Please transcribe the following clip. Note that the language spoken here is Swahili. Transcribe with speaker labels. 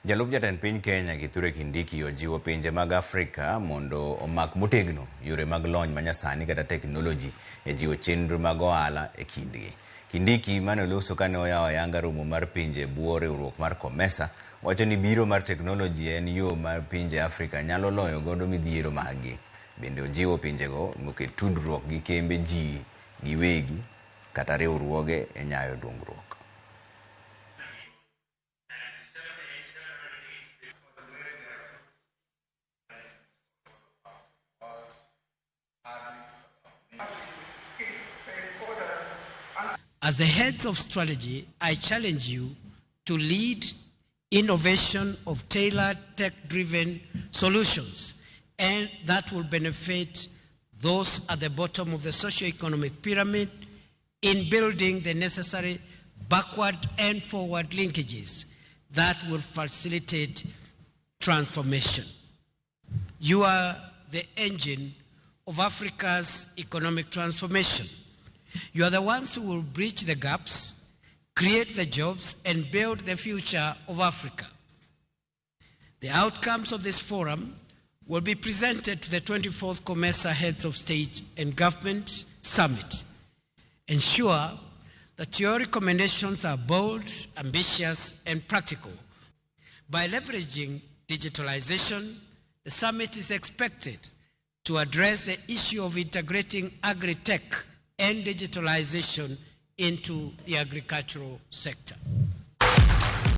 Speaker 1: Jalup jatend piny Kenya Kithure Kindiki ojiwo pinje mag Afrika mondo omak motegno yore mag lony manyasani kata teknoloji e jiwo chenro mag ohala e kindgi. Kindiki mane oloso kane oyawo ayanga romo mar pinje bwo riwruok mar COMESA wacho ni biro mar teknoloji en yo mar pinje Afrika nyalo loyo godo midhiero maggi. Bende ojiwo pinjego moket tudruok gi kembe ji giwegi kata riwruoge e nyayo dongruok.
Speaker 2: As the heads of strategy, I challenge you to lead innovation of tailored tech-driven solutions, and that will benefit those at the bottom of the socio-economic pyramid in building the necessary backward and forward linkages that will facilitate transformation. You are the engine of Africa's economic transformation. You are the ones who will bridge the gaps, create the jobs, and build the future of Africa. The outcomes of this forum will be presented to the 24th COMESA Heads of State and Government Summit. Ensure that your recommendations are bold, ambitious, and practical. By leveraging digitalization, the summit is expected to address the issue of integrating agri-tech and digitalization into the agricultural sector.